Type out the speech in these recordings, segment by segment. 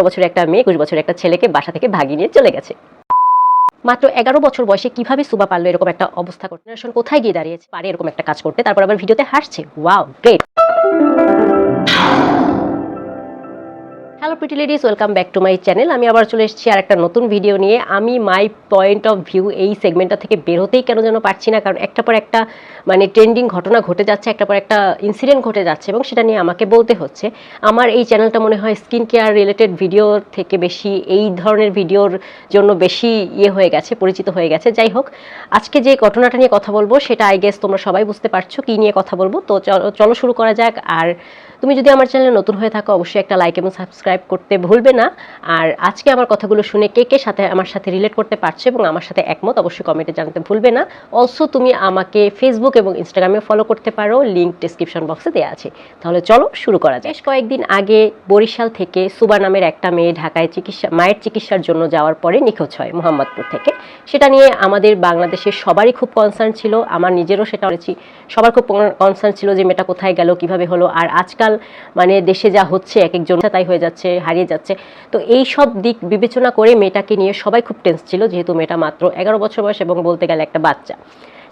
বছরের একটা মেয়ে 21 বছরের একটা ছেলেকে বাসা থেকে ভাগিয়ে নিয়ে চলে গেছে। মাত্র 11 বছর বয়সে কিভাবে সুবা পারলো এরকম একটা অবস্থা করতে, জেনারেশন কোথায় গিয়ে দাঁড়িয়েছে, পারে এরকম একটা কাজ করতে, তারপর আবার ভিডিওতে হাসছে। Wow, great. Hello pretty ladies, welcome back to my channel. আমি আবার চলে এসেছি আর একটা নতুন ভিডিও নিয়ে। আমি মাই পয়েন্ট অফ ভিউ এই সেগমেন্টটা থেকে বের হতেই কেন যেন পারছি না, কারণ একটা পর একটা ট্রেন্ডিং ঘটনা ঘটে যাচ্ছে, একটা পর একটা ইনসিডেন্ট ঘটে যাচ্ছে এবং সেটা নিয়ে আমাকে বলতে হচ্ছে। আমার এই চ্যানেলটা মনে হয় স্কিন কেয়ার রিলেটেড ভিডিও থেকে বেশি এই ধরনের ভিডিওর জন্য বেশি হয়ে গেছে, পরিচিত হয়ে গেছে। যাই হোক, আজকে যে ঘটনাটা নিয়ে কথা বলবো সেটা আই গেস তোমরা সবাই বুঝতে পারছো কী নিয়ে কথা বলবো। তো চলো শুরু করা যাক। আর তুমি যদি আমার চ্যানেলে নতুন হয়ে থাকো অবশ্যই একটা লাইক এবং সাবস্ক্রাইব করতে ভুলবে না। আর আজকে আমার কথাগুলো শুনে কে কে আমার সাথে রিলেট করতে পারছো এবং আমার সাথে একমত অবশ্যই কমেন্টে জানাতে ভুলবে না। অলসো তুমি আমাকে ফেসবুক এবং ইনস্টাগ্রামে ফলো করতে পারো, লিঙ্ক ডেসক্রিপশন বক্সে দেওয়া আছে। তাহলে চলো শুরু করা যায়। বেশ কয়েকদিন আগে বরিশাল থেকে সুবা নামের একটা মেয়ে ঢাকায় মায়ের চিকিৎসার জন্য যাওয়ার পরে নিখোঁজ হয় মোহাম্মদপুর থেকে। সেটা নিয়ে আমাদের বাংলাদেশের সবারই খুব কনসার্ন ছিল, আমার নিজেরও সেটা করেছি, সবার খুব কনসার্ন ছিল যে মেয়েটা কোথায় গেল, কিভাবে হলো। আর আজকাল দেশে যা হচ্ছে এক একজন তাই হয়ে যাচ্ছে, হারিয়ে যাচ্ছে। তো এই সব দিক বিবেচনা করে মেয়েটাকে নিয়ে সবাই খুব টেন্স ছিল, যেহেতু মেয়েটা মাত্র 11 বছর বয়স এবং বলতে গেলে একটা বাচ্চা।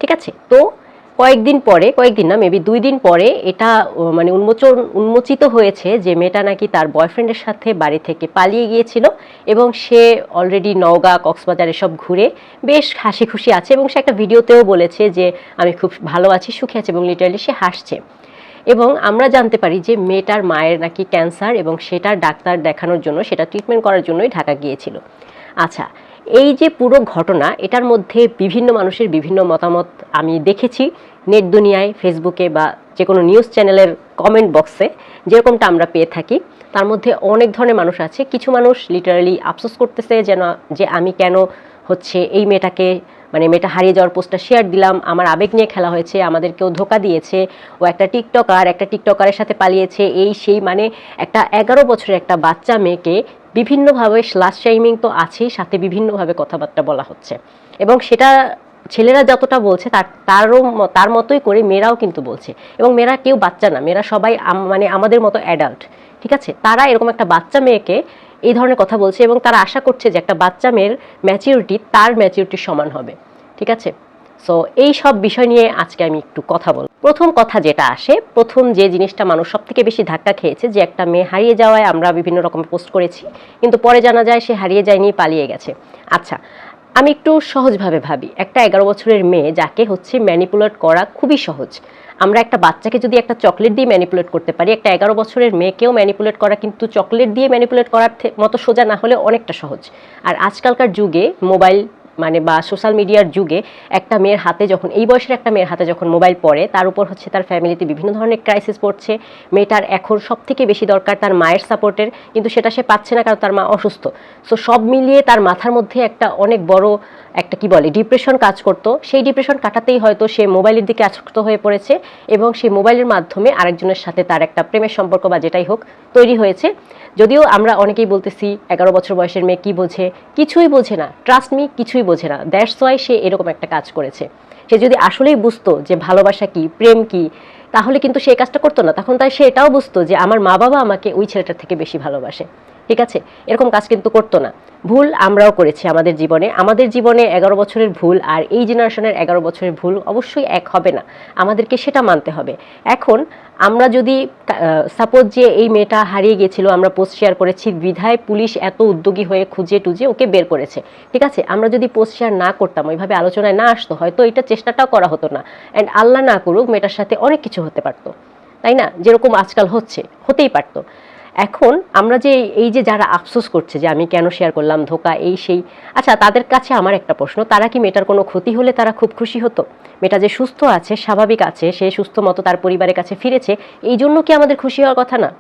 ঠিক আছে, তো কয়েকদিন না মেবি 2 দিন পরে এটা উন্মোচিত হয়েছে যে মেয়েটা নাকি তার বয়ফ্রেন্ডের সাথে বাড়ি থেকে পালিয়ে গিয়েছিল এবং সে অলরেডি নওগাঁ, কক্সবাজার এসব ঘুরে বেশ হাসি খুশি আছে এবং সে একটা ভিডিওতেও বলেছে যে আমি খুব ভালো আছি, সুখী আছি এবং লিটারালি সে হাসছে। এবং আমরা জানতে পারি যে মেয়েটার মায়ের নাকি ক্যান্সার এবং সেটা ডাক্তার দেখানোর জন্য, সেটা ট্রিটমেন্ট করার জন্যই ঢাকা গিয়েছিল। আচ্ছা, এই যে পুরো ঘটনা, এটার মধ্যে বিভিন্ন মানুষের বিভিন্ন মতামত আমি দেখেছি নেট দুনিয়ায়, ফেসবুকে বা যে কোনো নিউজ চ্যানেলের কমেন্ট বক্সে যেরকমটা আমরা পেয়ে থাকি। তার মধ্যে অনেক ধরনের মানুষ আছে। কিছু মানুষ লিটারালি আফসোস করতেছে যে আমি কেন এই মেয়েটাকে মেয়েটা হারিয়ে যাওয়ার পোস্টটা শেয়ার দিলাম, আমার আবেগ নিয়ে খেলা হয়েছে, আমাদেরকেও ধোকা দিয়েছে, ও একটা টিকটকারের সাথে পালিয়েছে, এই সেই একটা 11 বছরের একটা বাচ্চা মেয়েকে বিভিন্নভাবে স্লাশ শাইমিং তো আছেই, সাথে বিভিন্নভাবে কথাবার্তা বলা হচ্ছে। এবং সেটা ছেলেরা যতটা বলছে তার মতোই করে মেয়েরাও কিন্তু বলছে। এবং মেয়েরা কেউ বাচ্চা না, মেয়েরা সবাই আমাদের মতো অ্যাডাল্ট। ঠিক আছে, তারা এরকম একটা বাচ্চা মেয়েকে এই ধরনের কথা বলছে এবং তারা আশা করছে যে একটা বাচ্চা মেয়ের ম্যাচিউরিটি তার ম্যাচিউরিটির সমান হবে। ঠিক আছে, সো এই সব বিষয় নিয়ে আজকে আমি একটু কথা বলব। প্রথম কথা যেটা আসে, প্রথম যে জিনিসটা মানুষ সব থেকে বেশি ধাক্কা খেয়েছে, যে একটা মেয়ে হারিয়ে যাওয়ায় আমরা বিভিন্ন রকম পোস্ট করেছি, কিন্তু পরে জানা যায় সে হারিয়ে যায়নি, পালিয়ে গেছে। আচ্ছা, আমি একটু সহজভাবে ভাবি। একটা 11 বছরের মেয়ে যাকে ম্যানিপুলেট করা খুবই সহজ। আমরা একটা বাচ্চাকে যদি একটা চকলেট দিয়ে ম্যানিপুলেট করতে পারি, একটা 11 বছরের মেয়েকেও ম্যানিপুলেট করা কিন্তু চকলেট দিয়ে ম্যানিপুলেট করার মতো সোজা না হলে অনেকটা সহজ। আর আজকালকার যুগে মোবাইল বা সোশ্যাল মিডিয়ার যুগে একটা মেয়ের হাতে যখন, এই বয়সের একটা মেয়ের হাতে যখন মোবাইল পড়ে, তার উপর তার ফ্যামিলিতে বিভিন্ন ধরনের ক্রাইসিস পড়ছে। মেয়েটার এখন সব থেকে বেশি দরকার তার মায়ের সাপোর্টের, কিন্তু সেটা সে পাচ্ছে না কারণ তার মা অসুস্থ। সো সব মিলিয়ে তার মাথার মধ্যে একটা অনেক বড় একটা ডিপ্রেশন কাজ করতো। সেই ডিপ্রেশন কাটাতেই হয়তো সে মোবাইলের দিকে আসক্ত হয়ে পড়েছে এবং সেই মোবাইলের মাধ্যমে আরেকজনের সাথে তার একটা প্রেমের সম্পর্ক বা যেটাই হোক তৈরি হয়েছে। যদিও আমরা অনেকেই বলতেছি 11 বছর বয়সের মেয়ে কি বোঝে, কিছুই বোঝে না, ট্রাস্ট মি, কিছুই বোঝে না। দ্যাটস ওয়াই সে এরকম একটা কাজ করেছে। সে যদি আসলেই বুঝতো যে ভালোবাসা কি, প্রেম কি, তাহলে কিন্তু সে কাজটা করতো না। তখন সে এটাও বুঝতো যে আমার মা বাবা আমাকে ওই ছেলেটার থেকে বেশি ভালোবাসে। ঠিক আছে, এরকম কাজ কিন্তু করতো না। ভুল আমরাও করেছি আমাদের জীবনে 11 বছরের ভুল আর এই জেনারেশনের 11 বছরের ভুল অবশ্যই এক হবে না, আমাদেরকে সেটা মানতে হবে। এখন আমরা যদি সাপোজ যে এই মেয়েটা হারিয়ে গেছিল, আমরা পোস্ট শেয়ার করেছি বিধায় পুলিশ এত উদ্যোগী হয়ে খুঁজে টুজে ওকে বের করেছে। ঠিক আছে, আমরা যদি পোস্ট শেয়ার না করতাম, ওইভাবে আলোচনায় না আসতো, হয়তো এটা চেষ্টাটাও করা হতো না। অ্যান্ড আল্লাহ না করুক, মেয়েটার সাথে অনেক কিছু হতে পারতো, তাই না? যেরকম আজকাল হতেই পারতো। এখন আমরা এই যে যারা আফসোস করছে যে আমি কেন শেয়ার করলাম, ধোকা, এই সেই, আচ্ছা তাদের কাছে আমার একটা প্রশ্ন, তারা কি মেয়েটার কোনো ক্ষতি হলে তারা খুব খুশি হতো? মেয়েটা যে সুস্থ আছে, স্বাভাবিক আছে, সে সুস্থ মতো তার পরিবারের কাছে ফিরেছে, এই জন্য কি আমাদের খুশি হওয়ার কথা না?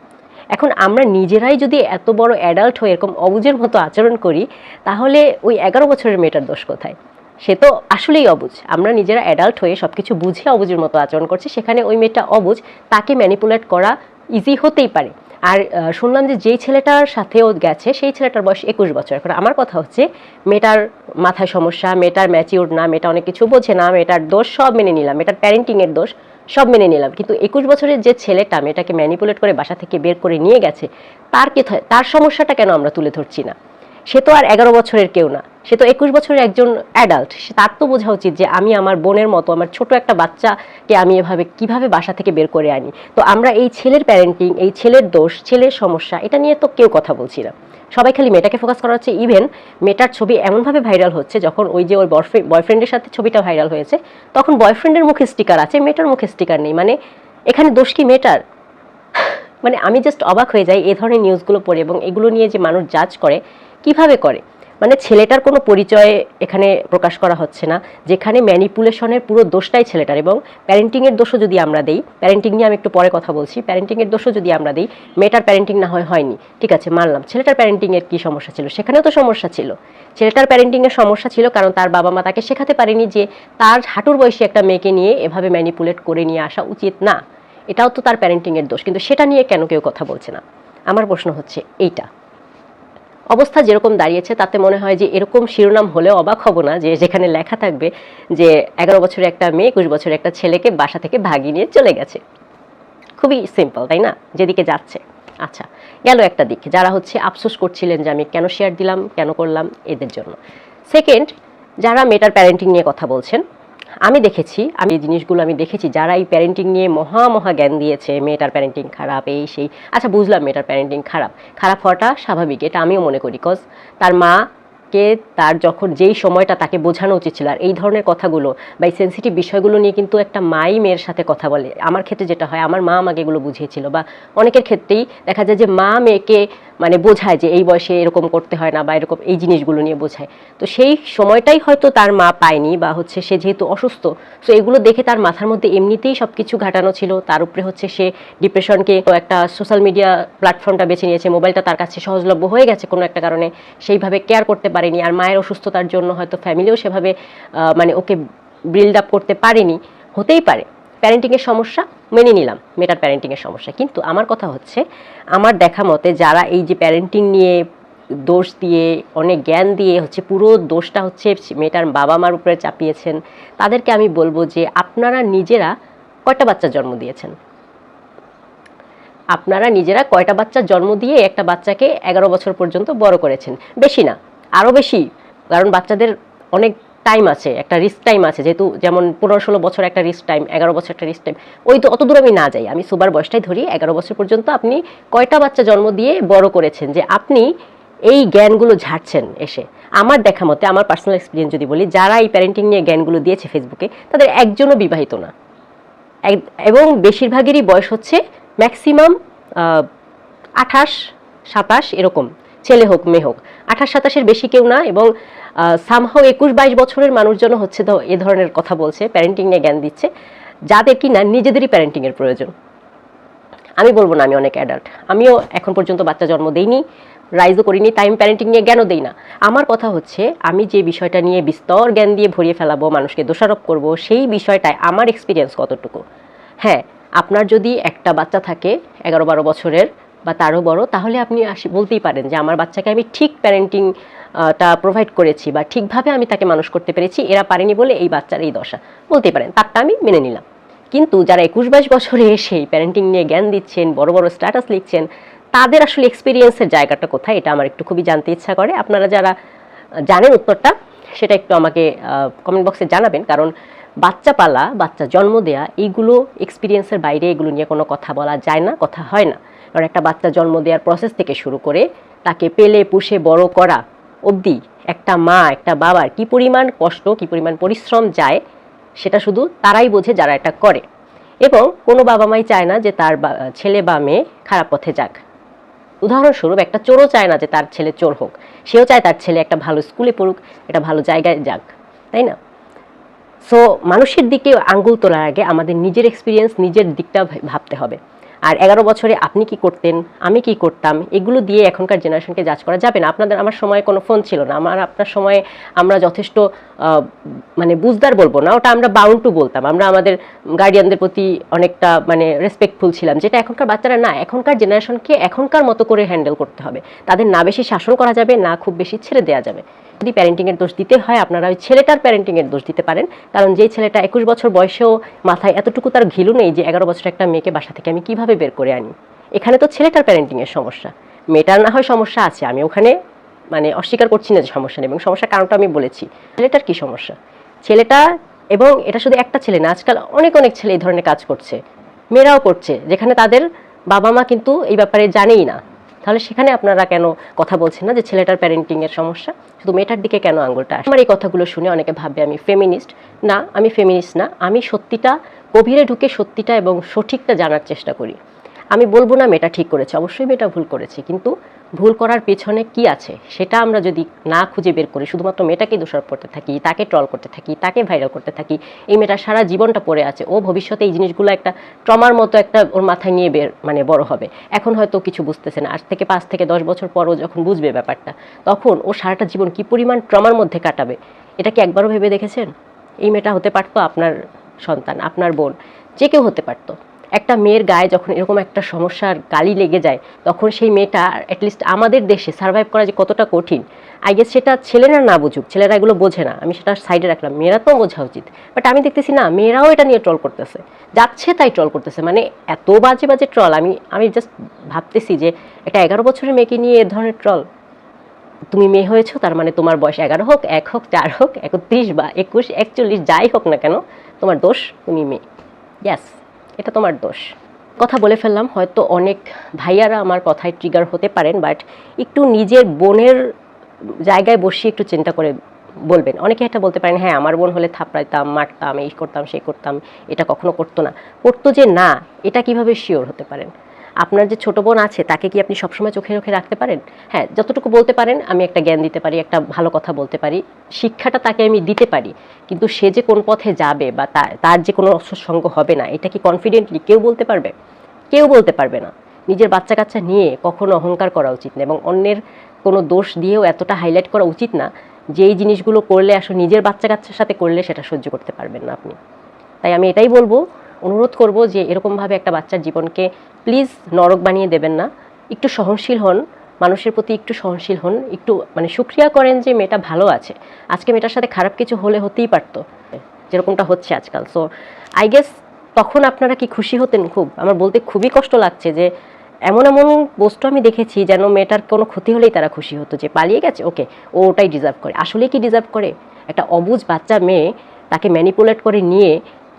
এখন আমরা নিজেরাই যদি এত বড় অ্যাডাল্ট হয়ে এরকম অবুঝের মতো আচরণ করি, তাহলে ওই 11 বছরের মেয়েটার দোষ কোথায়? সে তো আসলেই অবুঝ। আমরা নিজেরা অ্যাডাল্ট হয়ে সবকিছু বুঝে অবুঝের মতো আচরণ করছি, সেখানে ওই মেয়েটা অবুঝ, তাকে ম্যানিপুলেট করা ইজি হতেই পারে। আর শুনলাম যে যেই ছেলেটার সাথেও গেছে সেই ছেলেটার বয়স 21 বছর। এখন আমার কথা হচ্ছে, মেয়েটার মাথায় সমস্যা, মেয়েটার ম্যাচিউর না, মেয়েটা অনেক কিছু বোঝে না, মেয়েটার দোষ সব মেনে নিলাম, মেয়েটার প্যারেন্টিংয়ের দোষ সব মেনে নিলাম, কিন্তু 21 বছরের যে ছেলেটা মেয়েটাকে ম্যানিপুলেট করে বাসা থেকে বের করে নিয়ে গেছে, তার সমস্যাটা কেন আমরা তুলে ধরছি না? সে তো আর 11 বছরের কেউ না, সে তো 21 বছরের একজন অ্যাডাল্ট। তার তো বোঝা উচিত যে আমি আমার বোনের মতো আমার ছোট একটা বাচ্চাকে আমি এভাবে কিভাবে বাসা থেকে বের করে আনি। তো আমরা এই ছেলের প্যারেন্টিং, এই ছেলের দোষ, ছেলের সমস্যা, এটা নিয়ে তো কেউ কথা বলছি না। সবাই খালি মেয়েটাকে ফোকাস করা হচ্ছে। ইভেন মেয়েটার ছবি এমনভাবে ভাইরাল হচ্ছে, যখন ওই যে ওই বয়ফ্রেন্ডের সাথে ছবিটা ভাইরাল হয়েছে, তখন বয়ফ্রেন্ডের মুখে স্টিকার আছে, মেয়েটার মুখে স্টিকার নেই। মানে এখানে দোষ কি মেয়েটার? মানে আমি জাস্ট অবাক হয়ে যাই এই ধরনের নিউজগুলো পড়ে, এবং এগুলো নিয়ে যে মানুষ জাজ করে, কিভাবে করে। মানে ছেলেটার কোনো পরিচয় এখানে প্রকাশ করা হচ্ছে না, যেখানে ম্যানিপুলেশনের পুরো দোষটাই ছেলেটার। এবং প্যারেন্টিংয়ের দোষও যদি আমরা দেই, প্যারেন্টিং নিয়ে আমি একটু পরে কথা বলছি, প্যারেন্টিংয়ের দোষও যদি আমরা দিই, মেয়েটার প্যারেন্টিং না হয়নি, ঠিক আছে মানলাম, ছেলেটার প্যারেন্টিংয়ের কী সমস্যা ছিল? সেখানেও তো সমস্যা ছিল। ছেলেটার প্যারেন্টিংয়ের সমস্যা ছিল কারণ তার বাবা মা তাকে শেখাতে পারেনি যে তার হাঁটুর বয়সী একটা মেয়েকে নিয়ে এভাবে ম্যানিপুলেট করে নিয়ে আসা উচিত না। এটাও তো তার প্যারেন্টিংয়ের দোষ, কিন্তু সেটা নিয়ে কেন কেউ কথা বলছে না? আমার প্রশ্ন হচ্ছে এইটা। অবস্থা যেরকম দাঁড়িয়েছে তাতে মনে হয় যে এরকম শিরোনাম হলেও অবাক হব না যে যেখানে লেখা থাকবে যে 11 বছরের একটা মেয়ে 21 বছরের একটা ছেলেকে বাসা থেকে ভাগিয়ে নিয়ে চলে গেছে। খুবই সিম্পল, তাই না? যেদিকে যাচ্ছে। আচ্ছা, গেল একটা দিক, যারা হচ্ছে আফসোস করছিলেন যে আমি কেন শেয়ার দিলাম, কেন করলাম, এদের জন্য। সেকেন্ড, যারা মেটার প্যারেন্টিং নিয়ে কথা বলছেন, আমি এই জিনিসগুলো আমি দেখেছি, যারা এই প্যারেন্টিং নিয়ে মহা জ্ঞান দিয়েছে, মেয়েটার প্যারেন্টিং খারাপ, এই সেই। আচ্ছা বুঝলাম মেয়েটার প্যারেন্টিং খারাপ হওয়াটা স্বাভাবিক, এটা আমিও মনে করি। কজ তার মাকে তার যখন যেই সময়টা তাকে বোঝানো উচিত ছিল, আর এই ধরনের কথাগুলো বা এই সেন্সিটিভ বিষয়গুলো নিয়ে কিন্তু একটা মাই মেয়ের সাথে কথা বলে। আমার ক্ষেত্রে যেটা হয়, আমার মা আমাকে এগুলো বুঝিয়েছিল, বা অনেকের ক্ষেত্রেই দেখা যায় যে মা মেয়েকে মানে বোঝায় যে এই বয়সে এরকম করতে হয় না, বা এরকম এই জিনিসগুলো নিয়ে বোঝায়। তো সেই সময়টাই হয়তো তার মা পায়নি, বা হচ্ছে সে যেহেতু অসুস্থ, সো এগুলো দেখে তার মাথার মধ্যে এমনিতেই সব কিছু ঘাটানো ছিল। তার উপরে হচ্ছে সে ডিপ্রেশনকে, একটা সোশ্যাল মিডিয়া প্ল্যাটফর্মটা বেছে নিয়েছে, মোবাইলটা তার কাছে সহজলভ্য হয়ে গেছে কোনো একটা কারণে, সেইভাবে কেয়ার করতে পারেনি। আর মায়ের অসুস্থতার জন্য হয়তো ফ্যামিলিও সেভাবে মানে ওকে বিল্ড আপ করতে পারেনি, হতেই পারে। প্যারেন্টিংয়ের সমস্যা মেনে নিলাম, মেয়েটার প্যারেন্টিংয়ের সমস্যা। কিন্তু আমার কথা হচ্ছে, আমার দেখা মতে যারা এই যে প্যারেন্টিং নিয়ে দোষ দিয়ে, অনেক জ্ঞান দিয়ে হচ্ছে পুরো দোষটা হচ্ছে মেয়েটার বাবা মার উপরে চাপিয়েছেন, তাদেরকে আমি বলবো যে আপনারা নিজেরা কয়টা বাচ্চা জন্ম দিয়েছেন? আপনারা নিজেরা কয়টা বাচ্চা জন্ম দিয়ে একটা বাচ্চাকে 11 বছর পর্যন্ত বড় করেছেন? বেশি না, আরও বেশি। কারণ বাচ্চাদের অনেক টাইম আছে, একটা রিস্ক টাইম আছে, যেহেতু যেমন 15-16 বছর একটা রিস্ক টাইম, 11 বছর একটা রিস্ক টাইম। ওই তো অত দূর আমি না যাই, আমি সুবার বয়সটাই ধরি। 11 বছর পর্যন্ত আপনি কয়টা বাচ্চা জন্ম দিয়ে বড় করেছেন যে আপনি এই জ্ঞানগুলো ঝাড়ছেন এসে? আমার দেখা মতে, আমার পার্সোনাল এক্সপিরিয়েন্স যদি বলি, যারা এই প্যারেন্টিং নিয়ে জ্ঞানগুলো দিয়েছে ফেসবুকে, তাদের একজনও বিবাহিত না, এবং বেশিরভাগেরই বয়স হচ্ছে ম্যাক্সিমাম 28-27 এরকম, ছেলে হোক মেয়ে হোক, 28-27-এর বেশি কেউ না। এবং সামহাও 21-22 বছরের মানুষজন হচ্ছে তো এ ধরনের কথা বলছে, প্যারেন্টিং নিয়ে জ্ঞান দিচ্ছে, যাদের কি না নিজেদেরই প্যারেন্টিংয়ের প্রয়োজন। আমি বলবো না আমি অনেক অ্যাডাল্ট, আমিও এখন পর্যন্ত বাচ্চা জন্ম দেইনি, রাইজও করিনি, তাই আমি প্যারেন্টিং নিয়ে জ্ঞানও দেই না। আমার কথা হচ্ছে, আমি যে বিষয়টা নিয়ে বিস্তর জ্ঞান দিয়ে ভরিয়ে ফেলাবো, মানুষকে দোষারোপ করব, সেই বিষয়টায় আমার এক্সপিরিয়েন্স কতটুকু। হ্যাঁ, আপনার যদি একটা বাচ্চা থাকে 11-12 বছরের বা তারও বড়, তাহলে আপনি বলতেই পারেন যে আমার বাচ্চাকে আমি ঠিক প্যারেন্টিং টা প্রোভাইড করেছি, বা ঠিকভাবে আমি তাকে মানুষ করতে পেরেছি, এরা পারেনি বলে এই বাচ্চার এই দশা, বলতেই পারেন, তারটা আমি মেনে নিলাম। কিন্তু যারা 21-22 বছরে এসে প্যারেন্টিং নিয়ে জ্ঞান দিচ্ছেন, বড় বড় স্ট্যাটাস লিখছেন, তাদের আসলে এক্সপিরিয়েন্সের জায়গাটা কোথায়, এটা আমার একটু খুবই জানতে ইচ্ছা করে। আপনারা যারা জানেন উত্তরটা, সেটা একটু আমাকে কমেন্ট বক্সে জানাবেন। কারণ বাচ্চা পালা, বাচ্চা জন্ম দেয়া, এইগুলো এক্সপিরিয়েন্সের বাইরে, এগুলো নিয়ে কোনো কথা বলা যায় না, কথা হয় না। কারণ একটা বাচ্চা জন্ম দেওয়ার প্রসেস থেকে শুরু করে তাকে পেলে পুষে বড় করা অবধি একটা মা, একটা বাবার কি পরিমাণ কষ্ট, কি পরিমাণ পরিশ্রম যায়, সেটা শুধু তারাই বোঝে যারা এটা করে। এবং কোনো বাবা মাই চায় না যে তার ছেলে বা মেয়ে খারাপ পথে যাক। উদাহরণস্বরূপ, একটা চোরও চায় না যে তার ছেলে চোর হোক, সেও চায় তার ছেলে একটা ভালো স্কুলে পড়ুক, একটা ভালো জায়গায় যাক, তাই না? সো মানুষের দিকে আঙ্গুল তোলার আগে আমাদের নিজের এক্সপিরিয়েন্স, নিজের দিকটা ভাবতে হবে। আর 11 বছরে আপনি কি করতেন, আমি কি করতাম, এগুলো দিয়ে এখনকার জেনারেশনকে জাজ করা যাবে না। আমার সময় কোনো ফোন ছিল না, আপনার সময়ে আমরা যথেষ্ট মানে বুঝদার বলবো না, ওটা আমরা বাউন্ড টু বলতাম, আমরা আমাদের গার্ডিয়ানদের প্রতি অনেকটা মানে রেসপেক্টফুল ছিলাম, যেটা এখনকার বাচ্চারা না। এখনকার জেনারেশনকে এখনকার মতো করে হ্যান্ডেল করতে হবে, তাদের না বেশি শাসন করা যাবে, না খুব বেশি ছেড়ে দেওয়া যাবে। যদি প্যারেন্টিংয়ের দোষ দিতে হয় আপনারা ওই ছেলেটার প্যারেন্টিংয়ের দোষ দিতে পারেন, কারণ যেই ছেলেটা 21 বছর বয়সেও মাথায় এতটুকু তার ঘিলু নেই যে 11 বছর একটা মেয়েকে বাসা থেকে আমি কিভাবে বের করে আনি। এখানে তো ছেলেটার প্যারেন্টিংয়ের সমস্যা, মেয়েটার না হয় সমস্যা আছে, আমি ওখানে মানে অস্বীকার করছি না যে সমস্যা নেই, এবং সমস্যার কারণটা আমি বলেছি। ছেলেটার কি সমস্যা? ছেলেটা, এবং এটা শুধু একটা ছেলে না, আজকাল অনেক অনেক ছেলে এই ধরনের কাজ করছে, মেয়েরাও করছে, যেখানে তাদের বাবা মা কিন্তু এই ব্যাপারে জানেই না। তাহলে সেখানে আপনারা কেন কথা বলছেন না যে ছেলেটার প্যারেন্টিংয়ের সমস্যা, শুধু মেয়েটার দিকে কেন আঙুলটা আসে? আমার এই কথাগুলো শুনে অনেকে ভাববে আমি ফেমিনিস্ট। না, আমি ফেমিনিস্ট না, আমি সত্যিটা গভীরে ঢুকে সত্যিটা এবং সঠিকটা জানার চেষ্টা করি। আমি বলবো না মেয়েটা ঠিক করেছে, অবশ্যই মেয়েটা ভুল করেছে, কিন্তু ভুল করার পেছনে কি আছে সেটা আমরা যদি না খুঁজে বের করি, শুধুমাত্র মেয়েটাকে দোষারোপ করতে থাকি, তাকে ট্রল করতে থাকি, তাকে ভাইরাল করতে থাকি, এই মেয়েটা সারা জীবনটা পড়ে আছে, ও ভবিষ্যতে এই জিনিসগুলো একটা ট্রমার মতো একটা ওর মাথায় নিয়ে মানে বড় হবে। এখন হয়তো কিছু বুঝতেছে না, আজ থেকে 5 থেকে 10 বছর পরও যখন বুঝবে ব্যাপারটা, তখন ও সারাটা জীবন কি পরিমাণ ট্রমার মধ্যে কাটাবে, এটা কি একবারও ভেবে দেখেছেন? এই মেয়েটা হতে পারতো আপনার সন্তান, আপনার বোন, যে কেউ হতে পারতো। একটা মেয়ের গায়ে যখন এরকম একটা সমস্যার গালি লেগে যায়, তখন সেই মেয়েটা অ্যাটলিস্ট আমাদের দেশে সার্ভাইভ করা যে কতটা কঠিন, আই গেস সেটা ছেলেরা না বুঝুক, ছেলেরা এগুলো বোঝে না, আমি সেটা সাইডে রাখলাম, মেয়েরা তো বোঝা উচিত। বাট আমি দেখতেছি না, মেয়েরাও এটা নিয়ে ট্রল করতেছে, যাচ্ছে তাই ট্রল করতেছে, মানে এত বাজে বাজে ট্রল। আমি জাস্ট ভাবতেছি যে একটা 11 বছরের মেয়েকে নিয়ে এ ধরনের ট্রল। তুমি মেয়ে হয়েছো, তার মানে তোমার বয়স 11 হোক, 1 হোক, 4 হোক, 31 বা 21, 41 যাই হোক না কেন, তোমার দোষ, তুমি মেয়ে, ইয়াস, এটা তোমার দোষ। কথা বলে ফেললাম, হয়তো অনেক ভাইয়ারা আমার কথায় ট্রিগার হতে পারেন, বাট একটু নিজের বোনের জায়গায় বসিয়ে একটু চিন্তা করে বলবেন। অনেকে এটা বলতে পারেন, হ্যাঁ আমার বোন হলে থাপড়াইতাম, মারতাম, এই করতাম সেই করতাম, এটা কখনো করতো না। করতো যে না, এটা কিভাবে শিওর হতে পারেন? আপনার যে ছোট বোন আছে তাকে কি আপনি সবসময় চোখে চোখে রাখতে পারেন? হ্যাঁ, যতটুকু বলতে পারেন, আমি একটা জ্ঞান দিতে পারি, একটা ভালো কথা বলতে পারি, শিক্ষাটা তাকে আমি দিতে পারি, কিন্তু সে যে কোন পথে যাবে বা তার যে কোনো অসৎসঙ্গ হবে না, এটা কি কনফিডেন্টলি কেউ বলতে পারবে? কেউ বলতে পারবে না। নিজের বাচ্চা কাচ্চা নিয়ে কখনো অহংকার করা উচিত না, এবং অন্যের কোনো দোষ দিয়েও এতটা হাইলাইট করা উচিত না যে এই জিনিসগুলো করলে আসলে নিজের বাচ্চা কাচ্চার সাথে করলে সেটা সহ্য করতে পারবেন না আপনি। তাই আমি এটাই বলবো, অনুরোধ করব যে এরকমভাবে একটা বাচ্চার জীবনকে প্লিজ নরক বানিয়ে দেবেন না। একটু সহনশীল হন, মানুষের প্রতি একটু সহনশীল হন, একটু মানে শুকরিয়া করেন যে মেয়েটা ভালো আছে। আজকে মেয়েটার সাথে খারাপ কিছু হতেই পারতো, যেরকমটা হচ্ছে আজকাল। সো আই গেস তখন আপনারা কি খুশি হতেন? খুব, আমার বলতে খুবই কষ্ট লাগছে যে এমন এমন পোস্ট আমি দেখেছি যেন মেয়েটার কোনো ক্ষতি হলেই তারা খুশি হতো, যে পালিয়ে গেছে, ওকে, ও ওটাই ডিজার্ভ করে। আসলে কি ডিজার্ভ করে? একটা অবুঝ বাচ্চা মেয়ে, তাকে ম্যানিপুলেট করে নিয়ে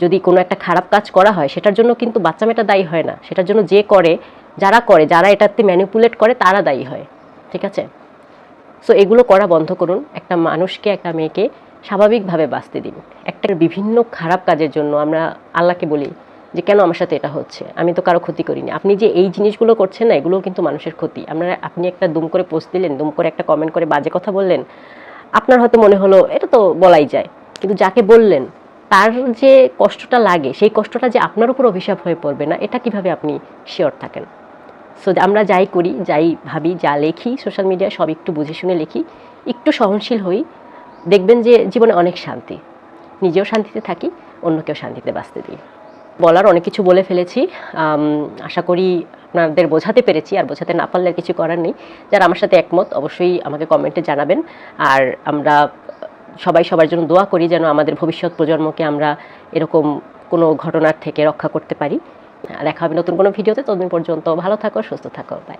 যদি কোনো একটা খারাপ কাজ করা হয়, সেটার জন্য কিন্তু বাচ্চা মেয়েটা দায়ী হয় না, সেটার জন্য যে করে, যারা এটাতে ম্যানিপুলেট করে তারা দায়ী হয়, ঠিক আছে? সো এগুলো করা বন্ধ করুন, একটা মানুষকে, একটা মেয়েকে স্বাভাবিকভাবে বাঁচতে দিন। একটা বিভিন্ন খারাপ কাজের জন্য আমরা আল্লাহকে বলি যে কেন আমার সাথে এটা হচ্ছে, আমি তো কারো ক্ষতি করিনি। আপনি যে এই জিনিসগুলো করছেন না, এগুলোও কিন্তু মানুষের ক্ষতি। আপনি একটা দুম করে পোস্ট দিলেন, দুম করে একটা কমেন্ট করে বাজে কথা বললেন, আপনার হয়তো মনে হলো এটা তো বলাই যায়, কিন্তু যাকে বললেন তার যে কষ্টটা লাগে, সেই কষ্টটা যে আপনার উপর অভিশাপ হয়ে পড়বে না, এটা কিভাবে আপনি শিওর থাকেন? সো আমরা যাই করি, যাই ভাবি, যা লেখি সোশ্যাল মিডিয়ায়, সব একটু বুঝে শুনে লিখি, একটু সহনশীল হই, দেখবেন যে জীবনে অনেক শান্তি, নিজেও শান্তিতে থাকি, অন্যকেও শান্তিতে বাঁচতে দিই। বলার অনেক কিছু বলে ফেলেছি, আশা করি আপনাদের বোঝাতে পেরেছি, আর বোঝাতে না পারলে কিছু করার নেই। যারা আমার সাথে একমত অবশ্যই আমাকে কমেন্টে জানাবেন, আর আমরা সবাই সবার জন্য দোয়া করি যেন আমাদের ভবিষ্যৎ প্রজন্মকে আমরা এরকম কোনো ঘটনার থেকে রক্ষা করতে পারি। দেখা হবে নতুন কোনো ভিডিওতে, ততদিন পর্যন্ত ভালো থাকো, সুস্থ থাকো, বাই।